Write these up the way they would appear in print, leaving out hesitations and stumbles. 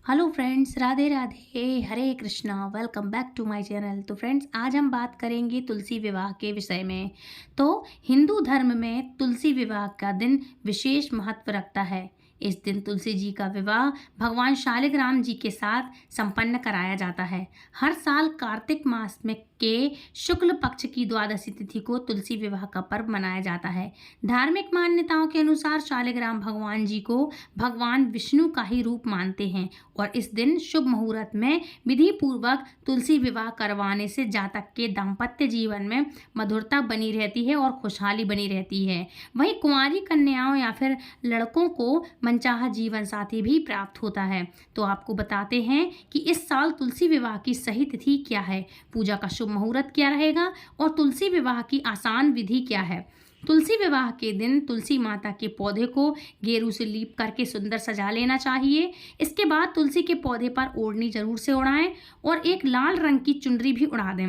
Hello friends, Radhe Radhe, Hare Krishna. Welcome back to my channel. तो friends, आज हम बात करेंगे तुलसी विवाह के विषय में। तो हिंदू धर्म में तुलसी विवाह का दिन विशेष महत्व रखता है। इस दिन तुलसी जी का विवाह भगवान शालिग्राम जी के साथ संपन्न कराया जाता है। हर साल कार्तिक मास में के शुक्ल पक्ष की द्वादशी तिथि को तुलसी विवाह का पर्व मनाया जाता है। धार्मिक मान्यताओं के अनुसार शालिग्राम भगवान जी को भगवान विष्णु का ही रूप मानते हैं और इस दिन शुभ मुहूर्त में विधि पूर्वक तुलसी विवाह करवाने से जातक के दाम्पत्य जीवन में मधुरता बनी रहती है और खुशहाली बनी रहती है। वहीं कुंवारी कन्याओं या फिर लड़कों को मनचाहा जीवन साथी भी प्राप्त होता है। तो आपको बताते हैं कि इस साल तुलसी विवाह की सही तिथि क्या है, पूजा का शुभ मुहूर्त क्या रहेगा और तुलसी विवाह की आसान विधि क्या है। तुलसी विवाह के दिन तुलसी माता के पौधे को गेरू से लीप करके सुंदर सजा लेना चाहिए। इसके बाद तुलसी के पौधे पर ओढ़नी जरूर से उड़ाएं और एक लाल रंग की चुनरी भी उड़ा दें।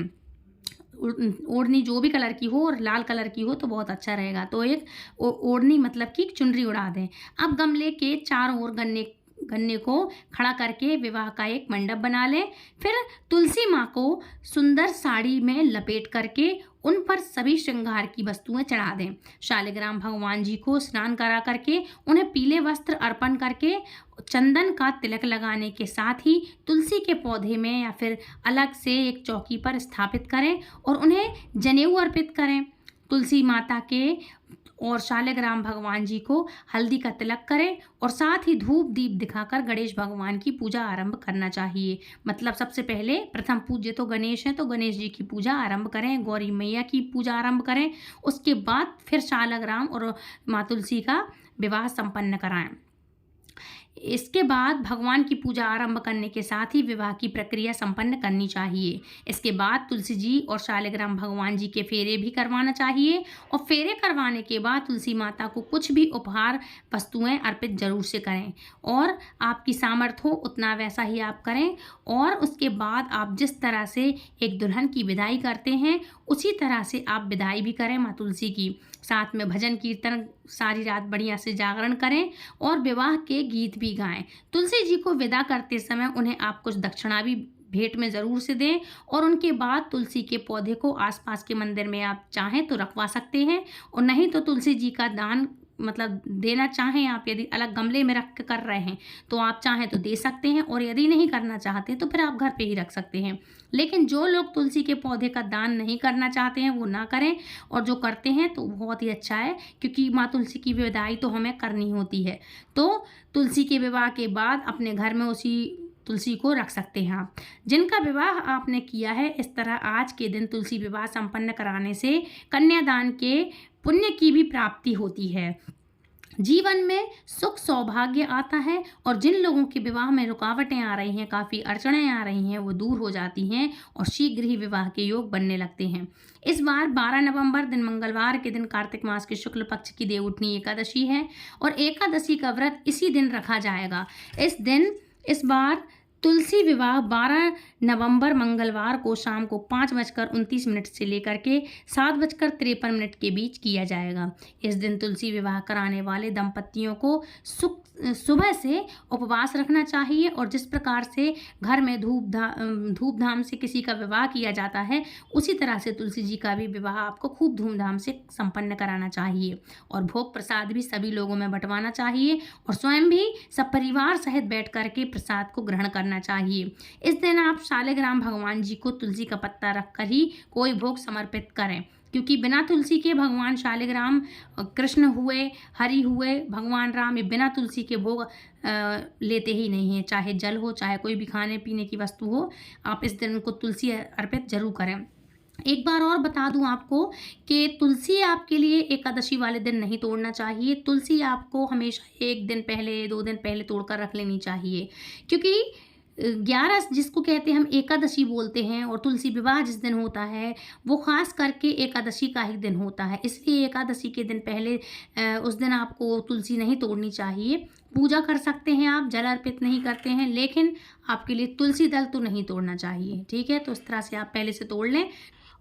ओढ़नी जो भी कलर की हो और लाल कलर की हो तो बहुत अच्छा रहेगा। तो एक ओढ़नी मतलब कि चुनरी उड़ा दें। अब गमले के चारों ओर गन्ने को खड़ा करके विवाह का एक मंडप बना लें। फिर तुलसी माँ को सुंदर साड़ी में लपेट करके उन पर सभी श्रृंगार की वस्तुएं चढ़ा दें। शालिग्राम भगवान जी को स्नान करा करके उन्हें पीले वस्त्र अर्पण करके चंदन का तिलक लगाने के साथ ही तुलसी के पौधे में या फिर अलग से एक चौकी पर स्थापित करें और उन्हें जनेऊ अर्पित करें। तुलसी माता के और शालिग्राम भगवान जी को हल्दी का तिलक करें और साथ ही धूप दीप दिखाकर गणेश भगवान की पूजा आरंभ करना चाहिए। मतलब सबसे पहले प्रथम पूज्य तो गणेश हैं, तो गणेश जी की पूजा आरंभ करें, गौरी मैया की पूजा आरंभ करें। उसके बाद फिर शालिग्राम और माँ तुलसी का विवाह संपन्न कराएं। इसके बाद भगवान की पूजा आरंभ करने के साथ ही विवाह की प्रक्रिया संपन्न करनी चाहिए। इसके बाद तुलसी जी और शालिग्राम भगवान जी के फेरे भी करवाना चाहिए और फेरे करवाने के बाद तुलसी माता को कुछ भी उपहार वस्तुएं अर्पित जरूर से करें और आपकी सामर्थ्य हो उतना वैसा ही आप करें। और उसके बाद आप जिस तरह से एक दुल्हन की विदाई करते हैं उसी तरह से आप विदाई भी करें माँ तुलसी की। साथ में भजन कीर्तन सारी रात बढ़िया से जागरण करें और विवाह के गीत भी गाएं। तुलसी जी को विदा करते समय उन्हें आप कुछ दक्षिणा भी भेंट में ज़रूर से दें और उनके बाद तुलसी के पौधे को आसपास के मंदिर में आप चाहें तो रखवा सकते हैं और नहीं तो तुलसी जी का दान मतलब देना चाहें आप, यदि अलग गमले में रख कर रहे हैं तो आप चाहें तो दे सकते हैं और यदि नहीं करना चाहते तो फिर आप घर पे ही रख सकते हैं। लेकिन जो लोग तुलसी के पौधे का दान नहीं करना चाहते हैं वो ना करें और जो करते हैं तो बहुत ही अच्छा है, क्योंकि माँ तुलसी की विदाई तो हमें करनी होती है। तो तुलसी के विवाह के बाद अपने घर में उसी तुलसी को रख सकते हैं आप। जिनका विवाह आपने किया है इस तरह आज के दिन तुलसी विवाह संपन्न कराने से कन्यादान के पुण्य की भी प्राप्ति होती है। जीवन में सुख सौभाग्य आता है और जिन लोगों के विवाह में रुकावटें आ रही हैं, काफ़ी अड़चनें आ रही हैं, वो दूर हो जाती हैं और शीघ्र ही विवाह के योग बनने लगते हैं। इस बार 12 नवंबर दिन मंगलवार के दिन कार्तिक मास के शुक्ल पक्ष की देवउठनी एकादशी है और एकादशी का व्रत इसी दिन रखा जाएगा। इस बार तुलसी विवाह 12 नवंबर मंगलवार को शाम को 5:29 से लेकर के 7:53 के बीच किया जाएगा। इस दिन तुलसी विवाह कराने वाले दंपत्तियों को सुबह से उपवास रखना चाहिए और जिस प्रकार से घर में धूमधाम से किसी का विवाह किया जाता है उसी तरह से तुलसी जी का भी विवाह आपको खूब धूमधाम से संपन्न कराना चाहिए और भोग प्रसाद भी सभी लोगों में बंटवाना चाहिए और स्वयं भी सब परिवार सहित बैठ करके प्रसाद को ग्रहण करना चाहिए। इस दिन आप शालिग्राम भगवान जी को तुलसी का पत्ता रखकर ही कोई भोग समर्पित करें, क्योंकि बिना तुलसी के भगवान शालिग्राम कृष्ण हुए, हरि हुए, भगवान राम, ये बिना तुलसी के भोग लेते ही नहीं हैं। चाहे जल हो, चाहे कोई भी खाने पीने की वस्तु हो, आप इस दिन उनको तुलसी अर्पित जरूर करें। एक बार और बता दूं आपको कि तुलसी आपके लिए एकादशी वाले दिन नहीं तोड़ना चाहिए। तुलसी आपको हमेशा 1 दिन पहले 2 दिन पहले तोड़कर रख लेनी चाहिए, क्योंकि 11 जिसको कहते हैं हम एकादशी बोलते हैं और तुलसी विवाह जिस दिन होता है वो खास करके एकादशी का ही दिन होता है। इसलिए एकादशी के दिन पहले उस दिन आपको तुलसी नहीं तोड़नी चाहिए। पूजा कर सकते हैं आप, जल अर्पित नहीं करते हैं, लेकिन आपके लिए तुलसी दल तो नहीं तोड़ना चाहिए। ठीक है, तो इस तरह से आप पहले से तोड़ लें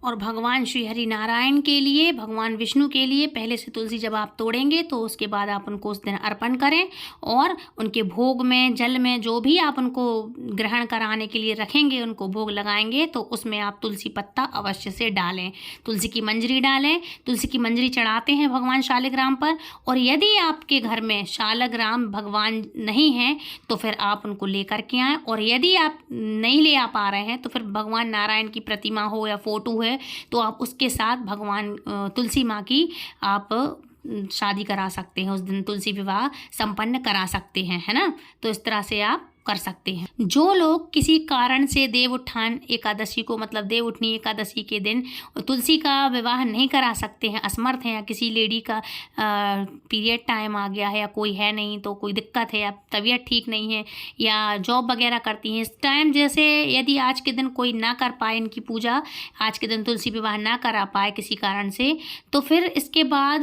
और भगवान श्री हरि नारायण के लिए, भगवान विष्णु के लिए पहले से तुलसी जब आप तोड़ेंगे तो उसके बाद आप उनको उस दिन अर्पण करें और उनके भोग में, जल में, जो भी आप उनको ग्रहण कराने के लिए रखेंगे, उनको भोग लगाएंगे तो उसमें आप तुलसी पत्ता अवश्य से डालें, तुलसी की मंजरी डालें। तुलसी की मंजरी चढ़ाते हैं भगवान शालिग्राम पर। और यदि आपके घर में शालिग्राम भगवान नहीं हैं तो फिर आप उनको लेकर के आएँ, और यदि आप नहीं ले आ पा रहे हैं तो फिर भगवान नारायण की प्रतिमा हो या फोटो है तो आप उसके साथ भगवान तुलसी माँ की आप शादी करा सकते हैं, उस दिन तुलसी विवाह संपन्न करा सकते हैं, है ना। तो इस तरह से आप कर सकते हैं। जो लोग किसी कारण से देव उत्थान एकादशी को, मतलब देव उठनी एकादशी के दिन तुलसी का विवाह नहीं करा सकते हैं, असमर्थ हैं, या किसी लेडी का पीरियड टाइम आ गया है या कोई है नहीं, तो कोई दिक्कत है या तबीयत ठीक नहीं है या जॉब वगैरह करती हैं, इस टाइम जैसे यदि आज के दिन कोई ना कर पाए इनकी पूजा, आज के दिन तुलसी विवाह ना करा पाए किसी कारण से, तो फिर इसके बाद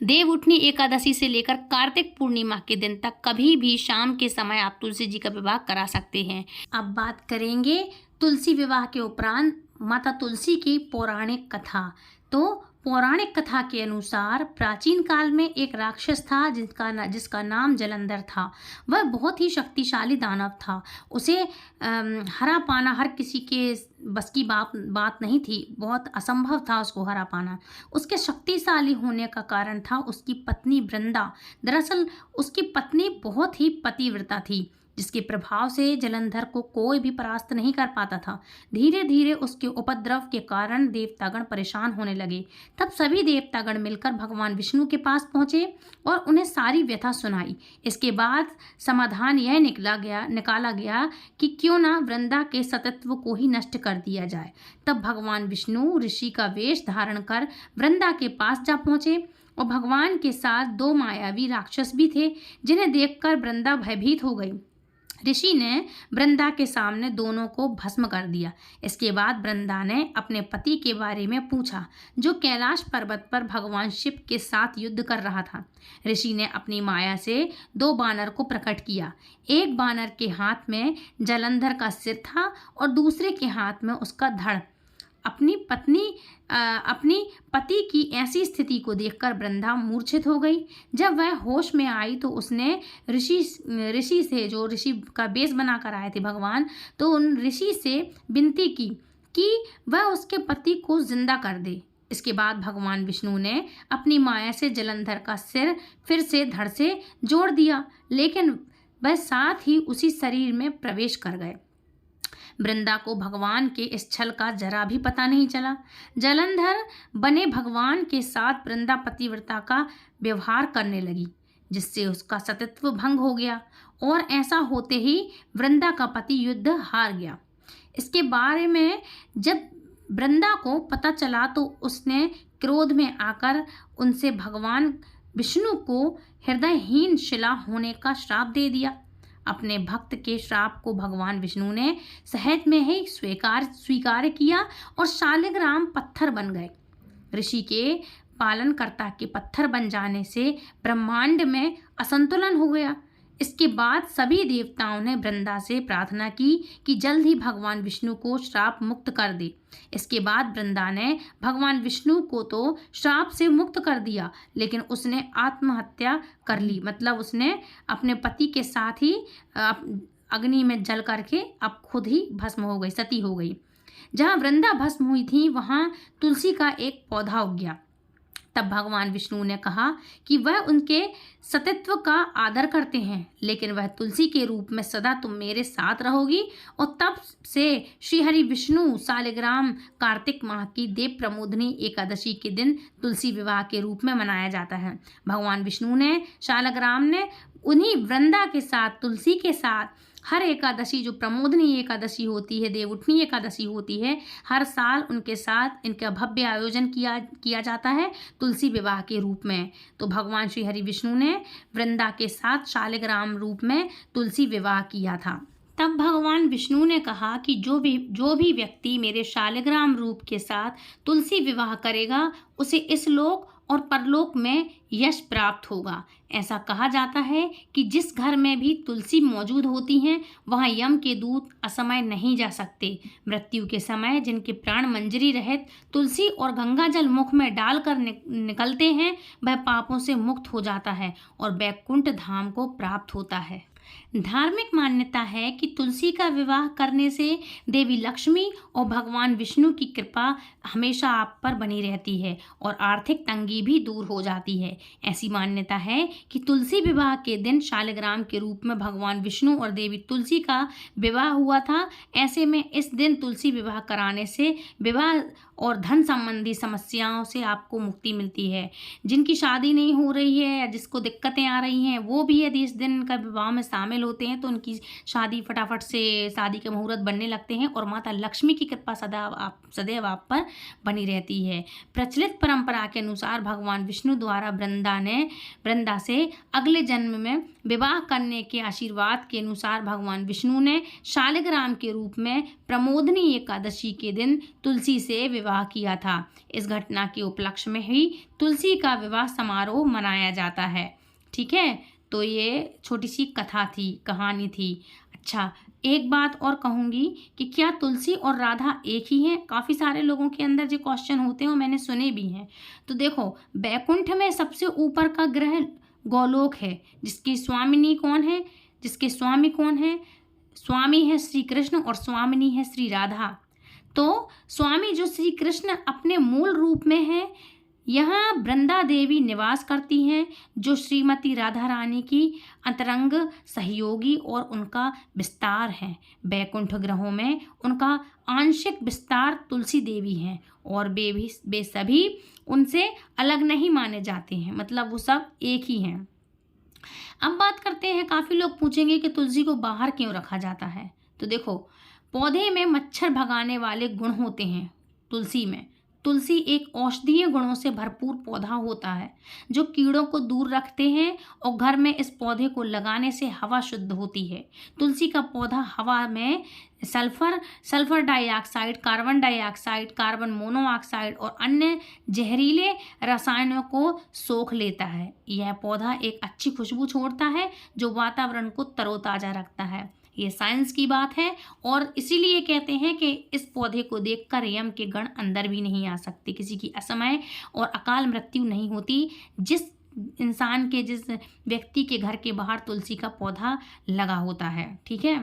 देव उठनी एकादशी से लेकर कार्तिक पूर्णिमा के दिन तक कभी भी शाम के समय आप तुलसी जी का विवाह करा सकते हैं। अब बात करेंगे तुलसी विवाह के उपरांत माता तुलसी की पौराणिक कथा। तो पौराणिक कथा के अनुसार प्राचीन काल में एक राक्षस था जिसका नाम जलंधर था। वह बहुत ही शक्तिशाली दानव था। उसे हरा पाना हर किसी के बस की बात नहीं थी, बहुत असंभव था उसको हरा पाना। उसके शक्तिशाली होने का कारण था उसकी पत्नी वृंदा। दरअसल उसकी पत्नी बहुत ही पतिव्रता थी, जिसके प्रभाव से जलंधर को कोई भी परास्त नहीं कर पाता था। धीरे धीरे उसके उपद्रव के कारण देवतागण परेशान होने लगे। तब सभी देवतागण मिलकर भगवान विष्णु के पास पहुँचे और उन्हें सारी व्यथा सुनाई। इसके बाद समाधान यह निकाला गया कि क्यों ना वृंदा के सतत्व को ही नष्ट कर दिया जाए। तब भगवान विष्णु ऋषि का वेश धारण कर वृंदा के पास जा पहुँचे और भगवान के साथ 2 मायावी राक्षस भी थे, जिन्हें देखकर वृंदा भयभीत हो गई। ऋषि ने वृंदा के सामने दोनों को भस्म कर दिया। इसके बाद वृंदा ने अपने पति के बारे में पूछा, जो कैलाश पर्वत पर भगवान शिव के साथ युद्ध कर रहा था। ऋषि ने अपनी माया से 2 बानर को प्रकट किया। एक बानर के हाथ में जलंधर का सिर था और दूसरे के हाथ में उसका धड़। अपनी पति की ऐसी स्थिति को देखकर वृंदा मूर्छित हो गई। जब वह होश में आई तो उसने ऋषि से, जो ऋषि का बेस बना कर आए थे भगवान, तो उन ऋषि से विनती की कि वह उसके पति को जिंदा कर दे। इसके बाद भगवान विष्णु ने अपनी माया से जलंधर का सिर फिर से धड़ से जोड़ दिया, लेकिन वह साथ ही उसी शरीर में प्रवेश कर गए। वृंदा को भगवान के इस छल का जरा भी पता नहीं चला। जलंधर बने भगवान के साथ वृंदा पतिव्रता का व्यवहार करने लगी, जिससे उसका सतत्व भंग हो गया और ऐसा होते ही वृंदा का पति युद्ध हार गया। इसके बारे में जब वृंदा को पता चला तो उसने क्रोध में आकर उनसे भगवान विष्णु को हृदयहीन शिला होने का श्राप दे दिया। अपने भक्त के श्राप को भगवान विष्णु ने सहज में ही स्वीकार किया और शालिग्राम पत्थर बन गए। ऋषि के पालनकर्ता के पत्थर बन जाने से ब्रह्मांड में असंतुलन हो गया। इसके बाद सभी देवताओं ने वृंदा से प्रार्थना की कि जल्द ही भगवान विष्णु को श्राप मुक्त कर दे। इसके बाद वृंदा ने भगवान विष्णु को तो श्राप से मुक्त कर दिया, लेकिन उसने आत्महत्या कर ली। मतलब उसने अपने पति के साथ ही अग्नि में जल करके अब खुद ही भस्म हो गई, सती हो गई। जहाँ वृंदा भस्म हुई थी वहाँ तुलसी का एक पौधा उग गया। तब भगवान विष्णु ने कहा कि वह उनके सतत्व का आदर करते हैं, लेकिन वह तुलसी के रूप में सदा तुम मेरे साथ रहोगी। और तब से श्री हरि विष्णु शालिग्राम कार्तिक माह की देव प्रमोदनी एकादशी के दिन तुलसी विवाह के रूप में मनाया जाता है। भगवान विष्णु ने शालिग्राम ने उन्हीं वृंदा के साथ, तुलसी के साथ हर एकादशी, जो प्रमोदनी एकादशी होती है, देवउठनी एकादशी होती है, हर साल उनके साथ इनका भव्य आयोजन किया जाता है तुलसी विवाह के रूप में। तो भगवान श्री हरि विष्णु ने वृंदा के साथ शालिग्राम रूप में तुलसी विवाह किया था। तब भगवान विष्णु ने कहा कि जो भी व्यक्ति मेरे शालिग्राम रूप के साथ तुलसी विवाह करेगा उसे इस लोक और परलोक में यश प्राप्त होगा। ऐसा कहा जाता है कि जिस घर में भी तुलसी मौजूद होती हैं वहाँ यम के दूत असमय नहीं जा सकते। मृत्यु के समय जिनके प्राण मंजरी रहित तुलसी और गंगा जल मुख में डालकर निकलते हैं वह पापों से मुक्त हो जाता है और वैकुंठ धाम को प्राप्त होता है। धार्मिक मान्यता है कि तुलसी का विवाह करने से देवी लक्ष्मी और भगवान विष्णु की कृपा हमेशा आप पर बनी रहती है और आर्थिक तंगी भी दूर हो जाती है। ऐसी मान्यता है कि तुलसी विवाह के दिन शालिग्राम के रूप में भगवान विष्णु और देवी तुलसी का विवाह हुआ था। ऐसे में इस दिन तुलसी विवाह कराने से विवाह और धन संबंधी समस्याओं से आपको मुक्ति मिलती है। जिनकी शादी नहीं हो रही है या जिसको दिक्कतें आ रही हैं वो भी यदि इस दिन का विवाह में शामिल होते हैं तो उनकी शादी फटाफट से शादी के मुहूर्त बनने लगते हैं और माता लक्ष्मी की कृपा सदैव आप पर बनी रहती है। प्रचलित परंपरा के अनुसार भगवान विष्णु द्वारा वृंदा से अगले जन्म में विवाह करने के आशीर्वाद के अनुसार भगवान विष्णु ने शालिग्राम के रूप में प्रमोदनी एकादशी के दिन तुलसी से विवाह किया था। इस घटना के उपलक्ष्य में ही तुलसी का विवाह समारोह मनाया जाता है। ठीक है, तो ये छोटी सी कहानी थी। अच्छा, एक बात और कहूँगी कि क्या तुलसी और राधा एक ही हैं? काफ़ी सारे लोगों के अंदर जो क्वेश्चन होते हैं वो मैंने सुने भी हैं। तो देखो, वैकुंठ में सबसे ऊपर का ग्रह गोलोक है, जिसकी स्वामी कौन है? स्वामी है श्री कृष्ण और स्वामिनी है श्री राधा। तो स्वामी जो श्री कृष्ण अपने मूल रूप में है, यहाँ वृंदा देवी निवास करती हैं जो श्रीमती राधा रानी की अंतरंग सहयोगी और उनका विस्तार है। वैकुंठ ग्रहों में उनका आंशिक विस्तार तुलसी देवी हैं और वे सभी उनसे अलग नहीं माने जाते हैं, मतलब वो सब एक ही हैं। अब बात करते हैं, काफ़ी लोग पूछेंगे कि तुलसी को बाहर क्यों रखा जाता है। तो देखो, पौधे में मच्छर भगाने वाले गुण होते हैं तुलसी में। तुलसी एक औषधीय गुणों से भरपूर पौधा होता है जो कीड़ों को दूर रखते हैं और घर में इस पौधे को लगाने से हवा शुद्ध होती है। तुलसी का पौधा हवा में sulphur dioxide, carbon dioxide, carbon monoxide और अन्य जहरीले रसायनों को सोख लेता है। यह पौधा एक अच्छी खुशबू छोड़ता है जो वातावरण को तरोताज़ा रखता है। ये साइंस की बात है और इसीलिए कहते हैं कि इस पौधे को देखकर यम के गण अंदर भी नहीं आ सकते, किसी की असमय और अकाल मृत्यु नहीं होती जिस व्यक्ति के घर के बाहर तुलसी का पौधा लगा होता है। ठीक है,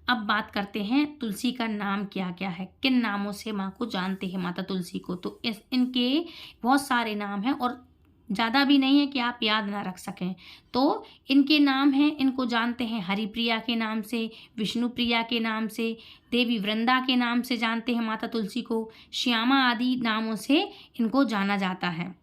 अब बात करते हैं तुलसी का नाम क्या क्या है, किन नामों से माँ को जानते हैं माता तुलसी को। तो इनके बहुत सारे नाम हैं और ज़्यादा भी नहीं है कि आप याद ना रख सकें। तो इनके नाम हैं, इनको जानते हैं हरिप्रिया के नाम से, विष्णु प्रिया के नाम से, देवी वृंदा के नाम से जानते हैं माता तुलसी को, श्यामा आदि नामों से इनको जाना जाता है।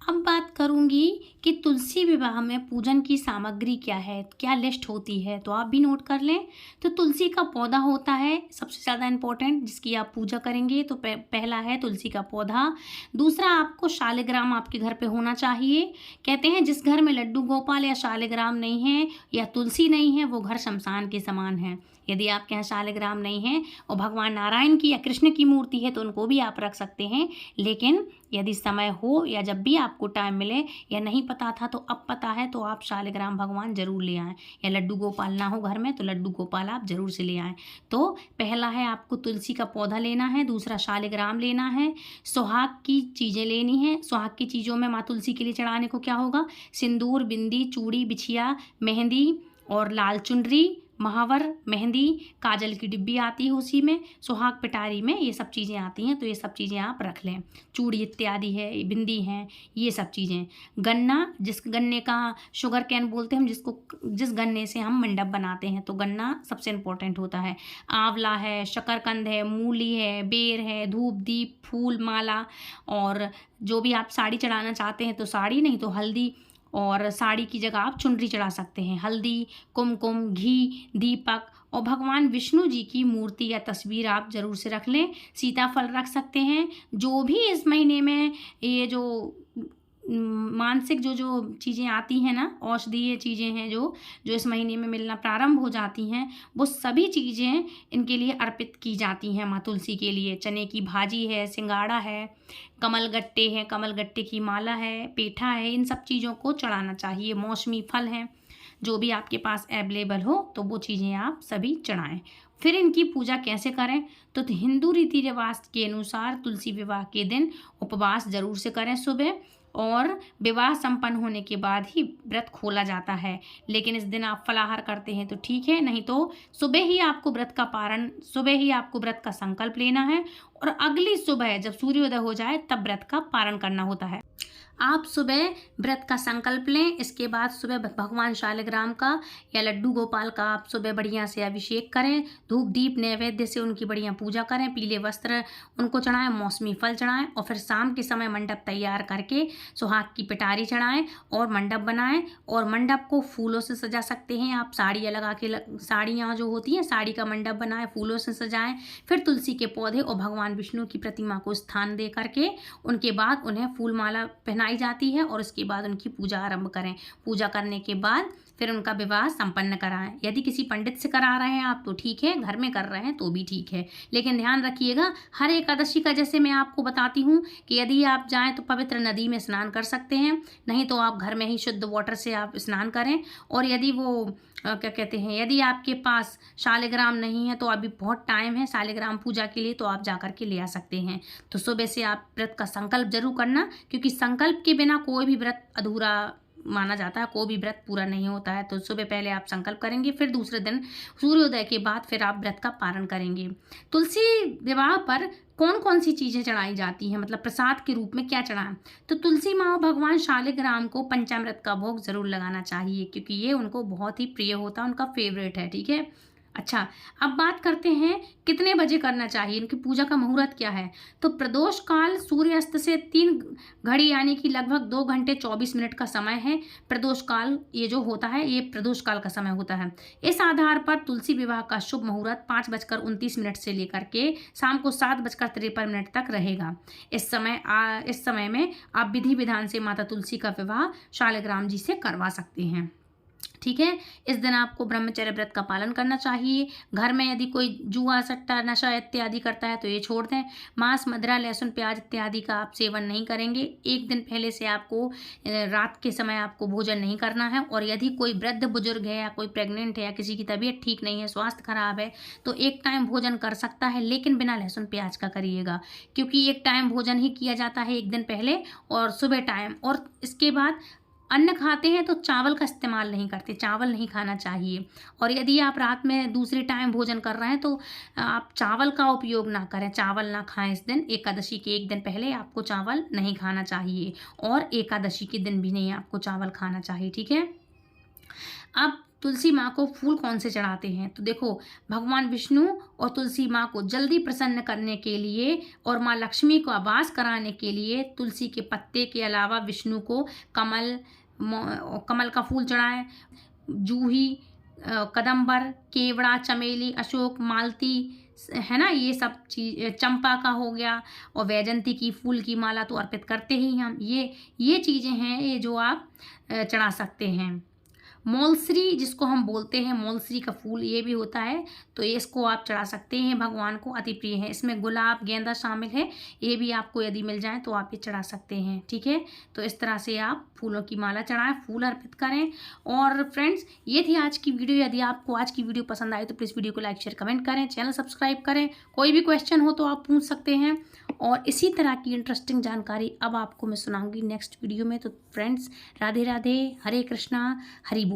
अब बात करूंगी कि तुलसी विवाह में पूजन की सामग्री क्या है, क्या लिस्ट होती है, तो आप भी नोट कर लें। तो तुलसी का पौधा होता है सबसे ज़्यादा इम्पोर्टेंट, जिसकी आप पूजा करेंगे। तो पहला है तुलसी का पौधा। दूसरा, आपको शालिग्राम आपके घर पे होना चाहिए। कहते हैं जिस घर में लड्डू गोपाल या शालिग्राम नहीं है या तुलसी नहीं है वो घर शमशान के समान है। यदि आपके यहाँ शालिग्राम नहीं है और भगवान नारायण की या कृष्ण की मूर्ति है तो उनको भी आप रख सकते हैं। लेकिन यदि समय हो या जब भी आपको टाइम मिले या नहीं पता था तो अब पता है तो आप शालिग्राम भगवान जरूर ले आएँ, या लड्डू गोपाल ना हो घर में तो लड्डू गोपाल आप जरूर से ले आएँ। तो पहला है आपको तुलसी का पौधा लेना है, दूसरा शालिग्राम लेना है, सुहाग की चीज़ें लेनी है। सुहाग की चीज़ों में माँ तुलसी के लिए चढ़ाने को क्या होगा, सिंदूर, बिंदी, चूड़ी, बिछिया, मेहंदी और लाल चुनरी, महावर, मेहंदी, काजल की डिब्बी आती है उसी में, सुहाग पिटारी में ये सब चीज़ें आती हैं। तो ये सब चीज़ें आप रख लें, चूड़ी इत्यादि है, बिंदी हैं, ये सब चीज़ें। गन्ना, जिस गन्ने का शुगर कैन बोलते हैं हम, जिस गन्ने से हम मंडप बनाते हैं, तो गन्ना सबसे इम्पोर्टेंट होता है। आंवला है, शकरकंद है, मूली है, बेर है, धूप, दीप, फूल, माला, और जो भी आप साड़ी चढ़ाना चाहते हैं तो साड़ी, नहीं तो हल्दी, और साड़ी की जगह आप चुनरी चढ़ा सकते हैं। हल्दी, कुमकुम, घी, दीपक और भगवान विष्णु जी की मूर्ति या तस्वीर आप ज़रूर से रख लें। सीताफल रख सकते हैं। जो भी इस महीने में ये जो मानसिक जो जो चीज़ें आती हैं ना, औषधीय चीज़ें हैं जो जो इस महीने में मिलना प्रारंभ हो जाती हैं, वो सभी चीज़ें इनके लिए अर्पित की जाती हैं माँ तुलसी के लिए। चने की भाजी है, सिंगाड़ा है, कमलगट्टे हैं, कमलगट्टे की माला है, पेठा है, इन सब चीज़ों को चढ़ाना चाहिए। मौसमी फल हैं, जो भी आपके पास अवेलेबल हो तो वो चीज़ें आप सभी चढ़ाएं। फिर इनकी पूजा कैसे करें, तो हिंदू रीति रिवाज के अनुसार तुलसी विवाह के दिन उपवास जरूर से करें सुबह, और विवाह संपन्न होने के बाद ही व्रत खोला जाता है। लेकिन इस दिन आप फलाहार करते हैं तो ठीक है, नहीं तो सुबह ही आपको व्रत का संकल्प लेना है, और अगली सुबह जब सूर्योदय हो जाए तब व्रत का पारण करना होता है। आप सुबह व्रत का संकल्प लें, इसके बाद सुबह भगवान शालिग्राम का या लड्डू गोपाल का आप सुबह बढ़िया से अभिषेक करें, धूप दीप नैवेद्य से उनकी बढ़िया पूजा करें, पीले वस्त्र उनको चढ़ाएं, मौसमी फल चढ़ाएं, और फिर शाम के समय मंडप तैयार करके सुहाग की पिटारी चढ़ाएं और मंडप बनाएं। और मंडप को फूलों से सजा सकते हैं आप, साड़ियाँ लगा के, साड़ियाँ जो होती हैं साड़ी का मंडप बनाएं, फूलों से सजाएं। फिर तुलसी के पौधे और भगवान विष्णु की प्रतिमा को स्थान दे करके उनके बाद उन्हें फूल माला पहनाई जाती है, और उसके बाद उनकी पूजा आरंभ करें। पूजा करने के बाद फिर उनका विवाह संपन्न कराएं। यदि किसी पंडित से करा रहे हैं आप तो ठीक है, घर में कर रहे हैं तो भी ठीक है, लेकिन ध्यान रखिएगा हर एकादशी का, जैसे मैं आपको बताती हूँ कि यदि आप जाएं तो पवित्र नदी में स्नान कर सकते हैं, नहीं तो आप घर में ही शुद्ध वाटर से आप स्नान करें। और यदि वो क्या कहते हैं, यदि आपके पास शालिग्राम नहीं है तो अभी बहुत टाइम है शालिग्राम पूजा के लिए, तो आप जा कर के ले आ सकते हैं। तो सुबह से आप व्रत का संकल्प जरूर करना, क्योंकि संकल्प के बिना कोई भी व्रत अधूरा माना जाता है, कोई भी व्रत पूरा नहीं होता है। तो सुबह पहले आप संकल्प करेंगे, फिर दूसरे दिन सूर्योदय के बाद फिर आप व्रत का पारण करेंगे। तुलसी विवाह पर कौन कौन सी चीज़ें चढ़ाई जाती हैं, मतलब प्रसाद के रूप में क्या चढ़ाएं, तो तुलसी माँ और भगवान शालिग्राम को पंचामृत का भोग जरूर लगाना चाहिए, क्योंकि ये उनको बहुत ही प्रिय होता है, उनका फेवरेट है। ठीक है, अच्छा अब बात करते हैं कितने बजे करना चाहिए, इनकी पूजा का मुहूर्त क्या है। तो प्रदोष काल सूर्यास्त से 3 घड़ी यानी कि लगभग 2 घंटे 24 मिनट का समय है। प्रदोष काल ये जो होता है ये प्रदोष काल का समय होता है। इस आधार पर तुलसी विवाह का शुभ मुहूर्त 5:29 से लेकर के शाम को 7:53 तक रहेगा। इस समय में आप विधि विधान से माता तुलसी का विवाह शालिग्राम जी से करवा सकते हैं। ठीक है, इस दिन आपको ब्रह्मचर्य व्रत का पालन करना चाहिए। घर में यदि कोई जुआ सट्टा नशा इत्यादि करता है तो ये छोड़ दें। मांस मदिरा लहसुन प्याज इत्यादि का आप सेवन नहीं करेंगे। एक दिन पहले से आपको रात के समय आपको भोजन नहीं करना है। और यदि कोई वृद्ध बुजुर्ग है या कोई प्रेग्नेंट है या किसी की तबीयत ठीक नहीं है, स्वास्थ्य खराब है, तो एक टाइम भोजन कर सकता है, लेकिन बिना लहसुन प्याज का करिएगा, क्योंकि एक टाइम भोजन ही किया जाता है एक दिन पहले और सुबह टाइम, और इसके बाद अन्न खाते हैं तो चावल का इस्तेमाल नहीं करते, चावल नहीं खाना चाहिए। और यदि आप रात में दूसरे टाइम भोजन कर रहे हैं तो आप चावल का उपयोग ना करें, चावल ना खाएं इस दिन। एकादशी के एक दिन पहले आपको चावल नहीं खाना चाहिए, और एकादशी के दिन भी नहीं आपको चावल खाना चाहिए। ठीक है, अब तुलसी माँ को फूल कौन से चढ़ाते हैं, तो देखो भगवान विष्णु और तुलसी माँ को जल्दी प्रसन्न करने के लिए और माँ लक्ष्मी को आवास कराने के लिए तुलसी के पत्ते के अलावा विष्णु को कमल का फूल चढ़ाएं, जूही, कदम्बर, केवड़ा, चमेली, अशोक, मालती है ना, ये सब चीज, चंपा का हो गया, और वैजंती की फूल की माला तो अर्पित करते ही हम। ये चीज़ें हैं ये जो आप चढ़ा सकते हैं। मोलसरी जिसको हम बोलते हैं, मोलसरी का फूल ये भी होता है, तो इसको आप चढ़ा सकते हैं, भगवान को अति प्रिय है। इसमें गुलाब गेंदा शामिल है, ये भी आपको यदि मिल जाए तो आप ये चढ़ा सकते हैं। ठीक है, तो इस तरह से आप फूलों की माला चढ़ाएं, फूल अर्पित करें। और फ्रेंड्स ये थी आज की वीडियो। यदि आपको आज की वीडियो पसंद आई तो प्लीज़ वीडियो को लाइक शेयर कमेंट करें, चैनल सब्सक्राइब करें। कोई भी क्वेश्चन हो तो आप पूछ सकते हैं, और इसी तरह की इंटरेस्टिंग जानकारी अब आपको मैं सुनाऊंगी नेक्स्ट वीडियो में। तो फ्रेंड्स राधे राधे, हरे कृष्णा, हरि बोल।